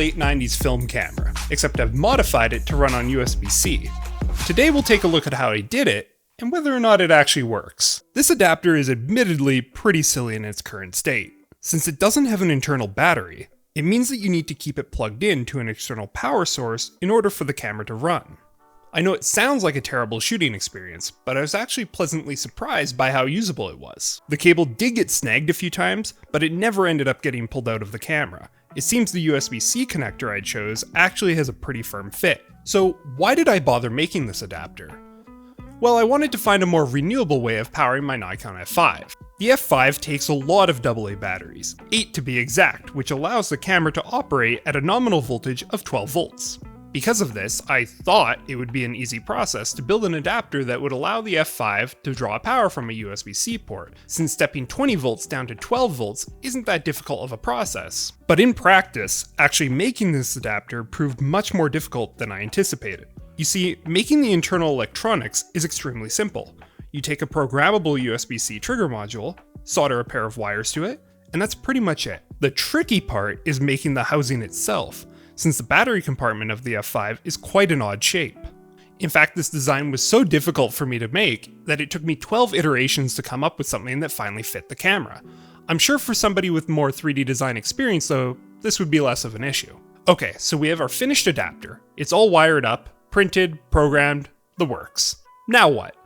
late 90s film camera, except I've modified it to run on USB-C. Today we'll take a look at how I did it, and whether or not it actually works. This adapter is admittedly pretty silly in its current state. Since it doesn't have an internal battery, it means that you need to keep it plugged in to an external power source in order for the camera to run. I know it sounds like a terrible shooting experience, but I was actually pleasantly surprised by how usable it was. The cable did get snagged a few times, but it never ended up getting pulled out of the camera. It seems the USB-C connector I chose actually has a pretty firm fit. So why did I bother making this adapter? Well, I wanted to find a more renewable way of powering my Nikon F5. The F5 takes a lot of AA batteries, 8 to be exact, which allows the camera to operate at a nominal voltage of 12 volts. Because of this, I thought it would be an easy process to build an adapter that would allow the F5 to draw power from a USB-C port, since stepping 20 volts down to 12 volts isn't that difficult of a process. But in practice, actually making this adapter proved much more difficult than I anticipated. You see, making the internal electronics is extremely simple. You take a programmable USB-C trigger module, solder a pair of wires to it, and that's pretty much it. The tricky part is making the housing itself, since the battery compartment of the F5 is quite an odd shape. In fact, this design was so difficult for me to make that it took me 12 iterations to come up with something that finally fit the camera. I'm sure for somebody with more 3D design experience though, this would be less of an issue. Okay, so we have our finished adapter. It's all wired up, printed, programmed, the works. Now what?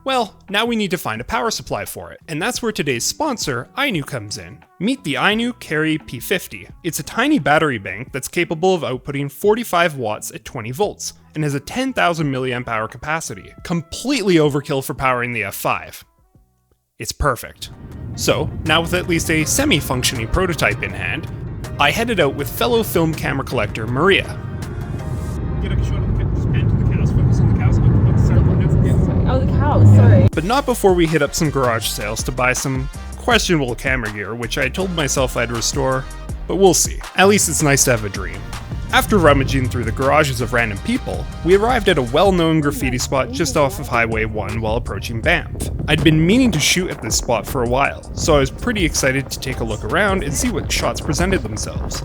Well, now we need to find a power supply for it, and that's where today's sponsor, Iniu, comes in. Meet the Iniu Carry P50. It's a tiny battery bank that's capable of outputting 45 watts at 20 volts, and has a 10,000 mAh capacity. Completely overkill for powering the F5. It's perfect. So, now with at least a semi-functioning prototype in hand, I headed out with fellow film camera collector Maria. Get a shot of the just pan to the cows, focus on the cows. Oh, the cows, sorry. But not before we hit up some garage sales to buy some questionable camera gear, which I told myself I'd restore, but we'll see. At least it's nice to have a dream. After rummaging through the garages of random people, we arrived at a well-known graffiti spot just off of Highway 1 while approaching Banff. I'd been meaning to shoot at this spot for a while, so I was pretty excited to take a look around and see what shots presented themselves.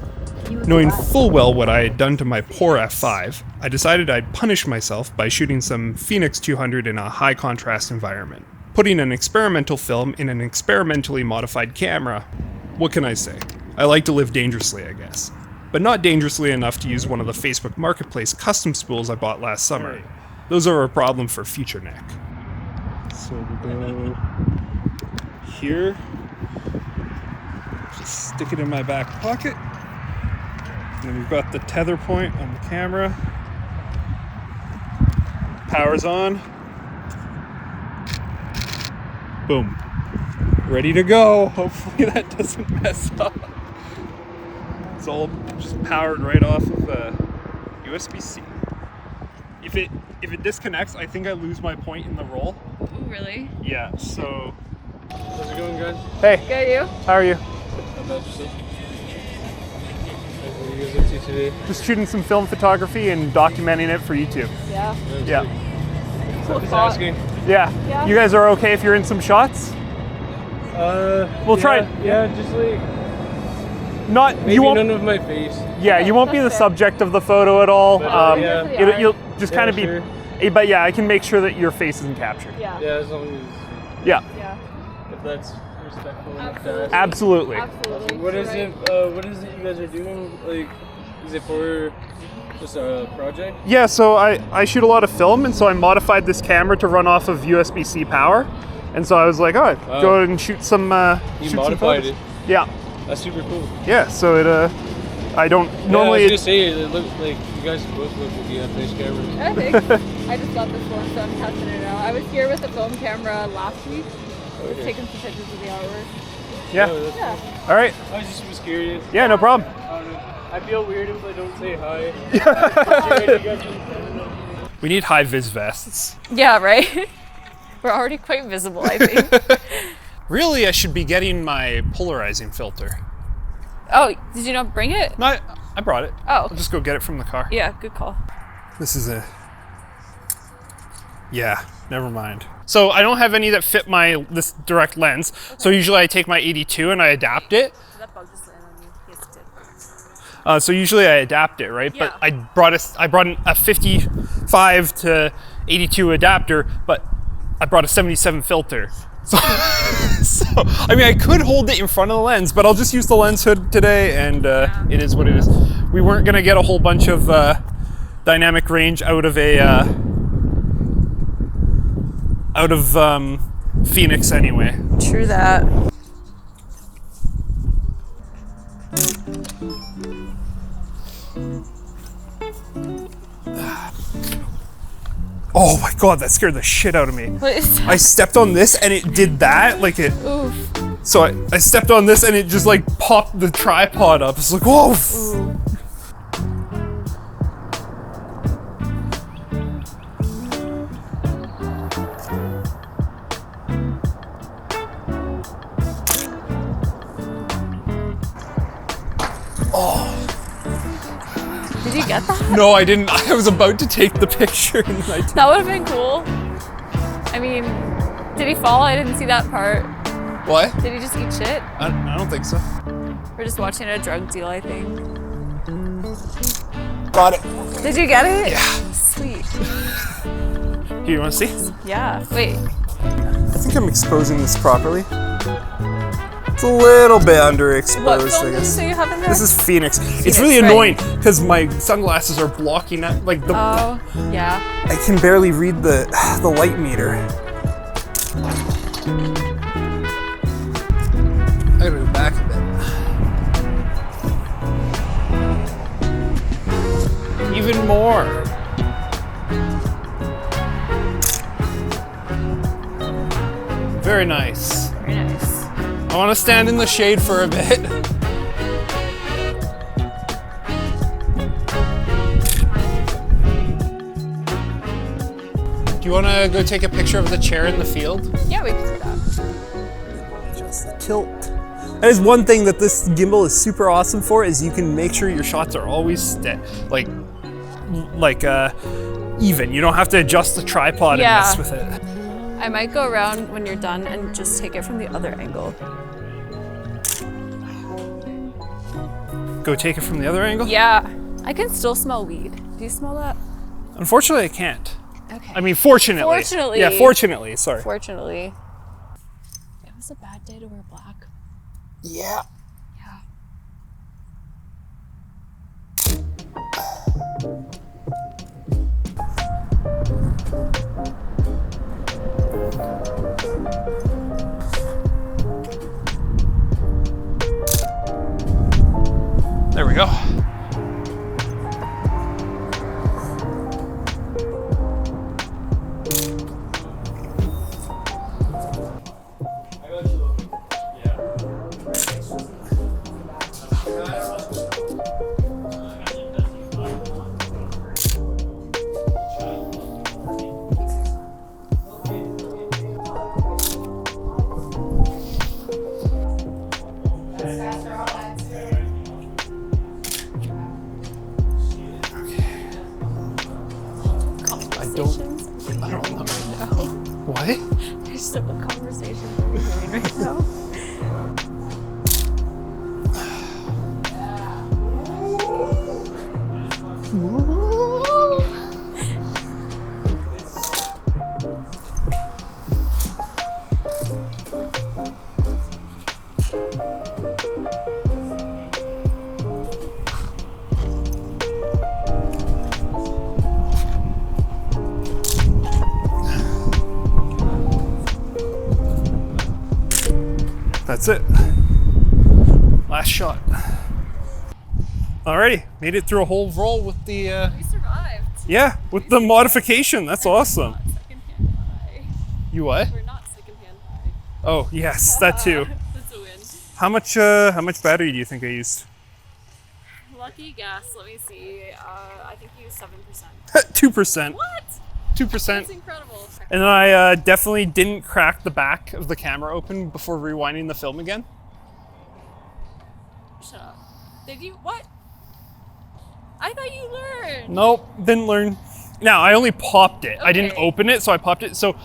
Knowing full well what I had done to my poor F5, I decided I'd punish myself by shooting some Phoenix 200 in a high contrast environment. Putting an experimental film in an experimentally modified camera. What can I say? I like to live dangerously, I guess. But not dangerously enough to use one of the Facebook Marketplace custom spools I bought last summer. Those are a problem for future Nick. So we go here. Just stick it in my back pocket. And then we've got the tether point on the camera. Power's on. Boom. Ready to go. Hopefully that doesn't mess up. It's all just powered right off of USB-C. If it disconnects, I think I lose my point in the roll. Ooh, really? Yeah, so... How's it going, guys? Hey. Good, you? How are you? How about yourself? What are you guys up to today? Just shooting some film photography and documenting it for YouTube. Yeah. Yeah. Cool Just spot. asking. Yeah. You guys are okay if you're in some shots? We'll try it. Yeah, just like Not maybe you won't. none of my face. Yeah, you won't be the That's fair. subject of the photo at all. But, yeah. You'll just kind of be. Sure. But yeah, I can make sure that your face isn't captured. Yeah. Yeah, as long as Yeah. if that's respectful enough to Absolutely. ask. Absolutely. Absolutely. What is You're it? What is it you guys are doing? Like, is it for just a project? Yeah, so I shoot a lot of film, and so I modified this camera to run off of USB-C power. And so I was like, oh, Wow. go and shoot some. You shoot modified some it. photos. Yeah. That's super cool. Yeah. So it. I don't normally. I was gonna say it looked like you guys both look like you have nice cameras. I think. I just got this one, so I'm testing it out. I was here with the film camera last week. I was taking some pictures of the artwork. Yeah. Oh, that's Yeah. cool. All right. I just was curious. Yeah, no problem. I don't know. I feel weird if I don't say hi. We need high vis vests. Yeah, right? We're already quite visible, I think. Really, I should be getting my polarizing filter. Oh, did you not bring it? No, I brought it. Oh. I'll just go get it from the car. Yeah, good call. This is a... Yeah, never mind. So I don't have any that fit this direct lens. Okay. So usually I take my 82 and I adapt it. Did that bug just land on you? Yes, it did. So usually I adapt it, right? Yeah. But I brought a 55 to 82 adapter, but I brought a 77 filter. So, I mean, I could hold it in front of the lens, but I'll just use the lens hood today, and it is what it is. We weren't gonna get a whole bunch of dynamic range out of Phoenix anyway. True that. Oh my god, that scared the shit out of me. What is that? I stepped on this and it did that, like it. Oof. So I stepped on this and it just like popped the tripod up. It's like, whoa. Ooh. Did you get that? No, I didn't. I was about to take the picture and I didn't. That would have been cool. I mean, did he fall? I didn't see that part. What? Did he just eat shit? I don't think so. We're just watching a drug deal, I think. Got it. Did you get it? Yeah. Sweet. Here, you want to see? Yeah. Wait. I think I'm exposing this properly. It's a little bit underexposed, What I film did you guess. say you have in there? This is Phoenix. It's Phoenix, really right. annoying because my sunglasses are blocking that. Like the, Oh, yeah. I can barely read the light meter. I gotta go back a bit. Even more. Very nice. Very nice. I want to stand in the shade for a bit. Do you want to go take a picture of the chair in the field? Yeah, we can do that. Just the tilt. That is one thing that this gimbal is super awesome for, is you can make sure your shots are always even. You don't have to adjust the tripod Yeah. and mess with it. I might go around when you're done and just take it from the other angle. Go take it from the other angle? Yeah. I can still smell weed. Do you smell that? Unfortunately, I can't. Okay. I mean, fortunately. Fortunately. Yeah, fortunately, sorry. Fortunately. It was a bad day to wear black. Yeah. Yeah. There we go. I don't know. What? There's still a conversation we're having right now. That's it. Last shot. Alrighty, made it through a whole roll with the, We survived. yeah, with the modification. That's awesome. Not secondhand high. You what? We're not secondhand high. Oh, yes, that too. That's a win. How much battery do you think I used? Lucky guess. Let me see. I think you used 7%. 2%. What? 2%. That's incredible. And then I definitely didn't crack the back of the camera open before rewinding the film again. Shut up. Did you? What? I thought you learned. Nope, didn't learn. Now, I only popped it. I didn't Okay. open it, so I popped it. So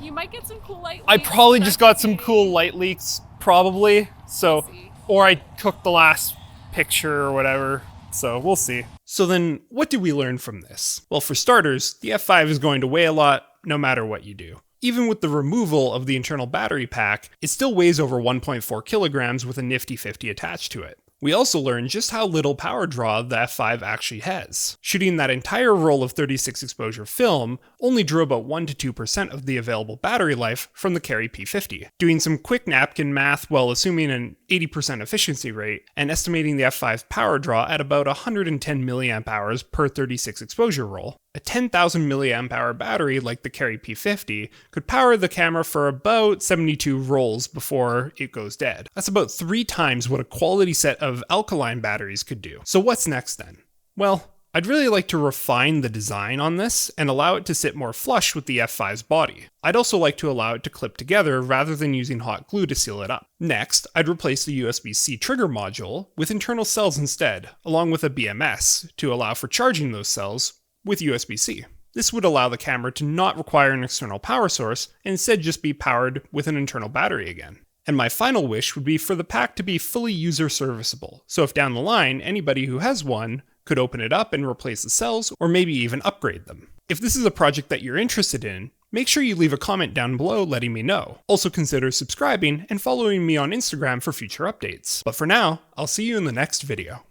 You might get some cool light. I leaks, probably but just that's got some okay. cool light leaks, probably. So, see. or I took the last picture or whatever. so we'll see. So then, what did we learn from this? Well, for starters, the F5 is going to weigh a lot no matter what you do. Even with the removal of the internal battery pack, it still weighs over 1.4 kilograms with a nifty 50 attached to it. We also learned just how little power draw the F5 actually has. Shooting that entire roll of 36 exposure film only drew about 1 to 2% of the available battery life from the Carry P50. Doing some quick napkin math while assuming an 80% efficiency rate and estimating the F5 power draw at about 110 milliamp hours per 36 exposure roll, a 10,000 milliamp hour battery like the Carry P50 could power the camera for about 72 rolls before it goes dead. That's about 3 times what a quality set of alkaline batteries could do. So what's next then? Well, I'd really like to refine the design on this and allow it to sit more flush with the F5's body. I'd also like to allow it to clip together rather than using hot glue to seal it up. Next, I'd replace the USB-C trigger module with internal cells instead, along with a BMS to allow for charging those cells with USB-C. This would allow the camera to not require an external power source and instead just be powered with an internal battery again. And my final wish would be for the pack to be fully user serviceable, so if down the line anybody who has one could open it up and replace the cells or maybe even upgrade them. If this is a project that you're interested in, make sure you leave a comment down below letting me know. Also consider subscribing and following me on Instagram for future updates. But for now, I'll see you in the next video.